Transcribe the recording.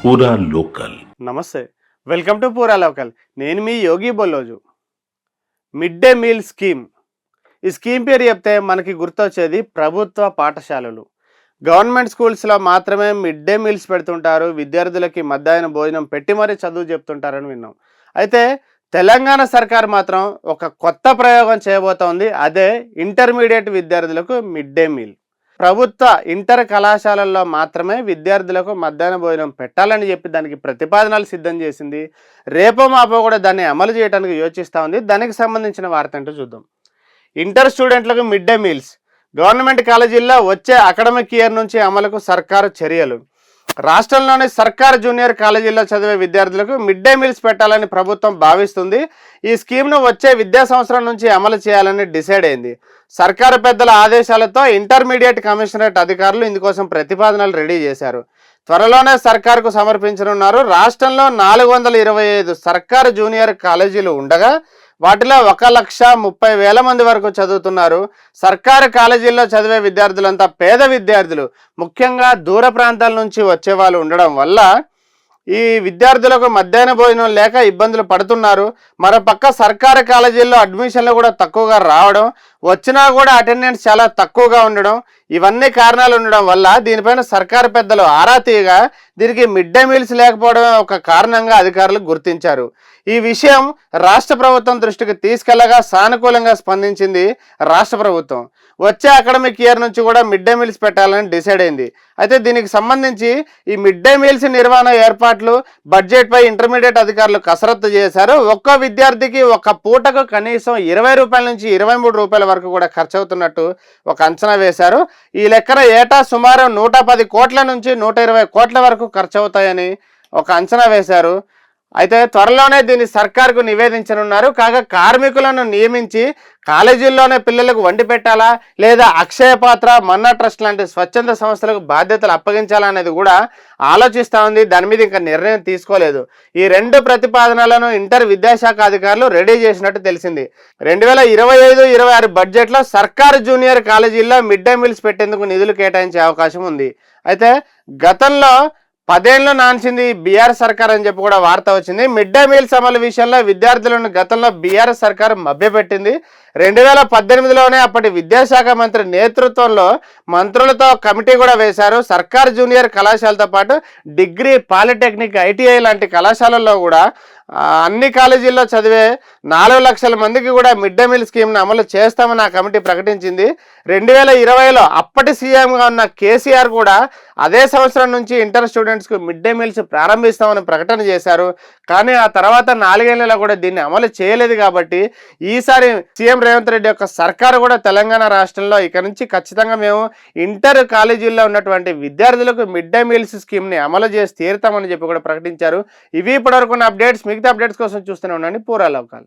పూరా లోకల్. నమస్తే, welcome to పూరా లోకల్. నేను మీ Yogi Bolloju. Mid day meal scheme. ఈ స్కీమ్ పేరు చెప్తే మనకి గుర్తొచ్చేది ప్రభుత్వ పాఠశాలలు. గవర్నమెంట్ స్కూల్స్లో మాత్రమే మిడ్ డే మీల్స్ పెడుతుంటారు, విద్యార్థులకి మధ్యాహ్న భోజనం పెట్టి మరీ చదువు చెప్తుంటారని విన్నాం. అయితే తెలంగాణ సర్కార్ మాత్రం ఒక కొత్త ప్రయోగం చేయబోతోంది. అదే ఇంటర్మీడియట్ విద్యార్థులకు మిడ్ డే మీల్. ప్రభుత్వ ఇంటర్ కళాశాలల్లో మాత్రమే విద్యార్థులకు మధ్యాహ్న భోజనం పెట్టాలని చెప్పి దానికి ప్రతిపాదనలు సిద్ధం చేసింది. రేపో మాపో కూడా దాన్ని అమలు చేయడానికి యోచిస్తూ ఉంది. దానికి సంబంధించిన వార్త అంటూ చూద్దాం. ఇంటర్ స్టూడెంట్లకు మిడ్ డే మీల్స్. గవర్నమెంట్ కాలేజీల్లో వచ్చే అకాడమిక్ ఇయర్ నుంచి అమలుకు సర్కారు చర్యలు. రాష్ట్రంలోని సర్కారు జూనియర్ కాలేజీల్లో చదివే విద్యార్థులకు మిడ్ డే మీల్స్ పెట్టాలని ప్రభుత్వం భావిస్తుంది. ఈ స్కీమ్ను వచ్చే విద్యా సంవత్సరం నుంచి అమలు చేయాలని డిసైడ్ అయింది. సర్కారు పెద్దల ఆదేశాలతో ఇంటర్మీడియట్ కమిషనరేట్ అధికారులు ఇందుకోసం ప్రతిపాదనలు రెడీ చేశారు. త్వరలోనే సర్కారుకు సమర్పించనున్నారు. రాష్ట్రంలో 425 సర్కారు జూనియర్ కాలేజీలు ఉండగా వాటిలో 1,30,000 మంది వరకు చదువుతున్నారు. సర్కారు కాలేజీల్లో చదివే విద్యార్థులంతా పేద విద్యార్థులు, ముఖ్యంగా దూర ప్రాంతాల నుంచి వచ్చే వాళ్ళు ఉండడం వల్ల ఈ విద్యార్థులకు మధ్యాహ్న భోజనం లేక ఇబ్బందులు పడుతున్నారు. మరోపక్క సర్కారు కాలేజీల్లో అడ్మిషన్లు కూడా తక్కువగా రావడం, వచ్చినా కూడా అటెండెన్స్ చాలా తక్కువగా ఉండడం, ఇవన్నీ కారణాలు ఉండడం వల్ల దీనిపైన సర్కారు పెద్దలు ఆరా తీయగా దీనికి మిడ్ డే మీల్స్ లేకపోవడం ఒక కారణంగా అధికారులు గుర్తించారు. ఈ విషయం రాష్ట్ర ప్రభుత్వం దృష్టికి తీసుకెళ్లగా సానుకూలంగా స్పందించింది రాష్ట్ర ప్రభుత్వం. వచ్చే అకాడమిక్ ఇయర్ నుంచి కూడా మిడ్ డే మీల్స్ పెట్టాలని డిసైడ్ అయింది. అయితే దీనికి సంబంధించి ఈ మిడ్ డే మీల్స్ నిర్వహణ ఏర్పాట్లు, బడ్జెట్పై ఇంటర్మీడియట్ అధికారులు కసరత్తు చేశారు. ఒక్కో విద్యార్థికి ఒక పూటకు కనీసం 20 రూపాయల నుంచి 23 రూపాయల వరకు కూడా ఖర్చు అవుతున్నట్టు ఒక అంచనా వేశారు. ఈ లెక్కన ఏటా సుమారు 110 కోట్ల నుంచి 120 కోట్ల వరకు ఖర్చు అవుతాయని ఒక అంచనా వేశారు. అయితే త్వరలోనే దీన్ని సర్కార్కు నివేదించనున్నారు. కాగా కార్మికులను నియమించి కాలేజీల్లోనే పిల్లలకు వండి పెట్టాలా, లేదా అక్షయ పాత్ర, మన్నా ట్రస్ట్ లాంటి స్వచ్ఛంద సంస్థలకు బాధ్యతలు అప్పగించాలా అనేది కూడా ఆలోచిస్తూ ఉంది. దాని మీద ఇంకా నిర్ణయం తీసుకోలేదు. ఈ 2 ప్రతిపాదనలను ఇంటర్ విద్యాశాఖ అధికారులు రెడీ చేసినట్టు తెలిసింది. 2025-26 బడ్జెట్లో సర్కారు జూనియర్ కాలేజీల్లో మిడ్ డే మీల్స్ పెట్టేందుకు నిధులు కేటాయించే అవకాశం ఉంది. అయితే గతంలో 10 ఏళ్ళు నాన్సింది బీఆర్ఎస్ సర్కార్ అని చెప్పి కూడా వార్త వచ్చింది. మిడ్ డే మీల్స్ అమలు విషయంలో విద్యార్థులను గతంలో బీఆర్ఎస్ సర్కారు మభ్యపెట్టింది. 2018లోనే అప్పటి విద్యాశాఖ మంత్రి నేతృత్వంలో మంత్రులతో కమిటీ కూడా వేశారు. సర్కారు జూనియర్ కళాశాలతో పాటు డిగ్రీ, పాలిటెక్నిక్, ఐటీఐ లాంటి కళాశాలల్లో కూడా అన్ని కాలేజీల్లో చదివే 4 లక్షల మందికి కూడా మిడ్ డే మీల్ స్కీమ్ను అమలు చేస్తామని ఆ కమిటీ ప్రకటించింది. 2020లో అప్పటి సీఎంగా ఉన్న కేసీఆర్ కూడా అదే సంవత్సరం నుంచి ఇంటర్ స్టూడెంట్స్కు మిడ్ డే మీల్స్ ప్రారంభిస్తామని ప్రకటన చేశారు. కానీ ఆ తర్వాత 4 ఏళ్లలో కూడా దీన్ని అమలు చేయలేదు. కాబట్టి ఈసారి సీఎం రేవంత్ రెడ్డి యొక్క సర్కారు కూడా తెలంగాణ రాష్ట్రంలో ఇక నుంచి ఖచ్చితంగా మేము ఇంటర్ కాలేజీల్లో ఉన్నటువంటి విద్యార్థులకు మిడ్ డే మీల్స్ స్కీమ్ని అమలు చేసి తీరుతామని చెప్పి కూడా ప్రకటించారు. ఇవి ఇప్పటివరకు ఉన్న అప్డేట్స్. మిగతా అప్డేట్స్ కోసం చూస్తూనే ఉండండి పూరా లోకల్.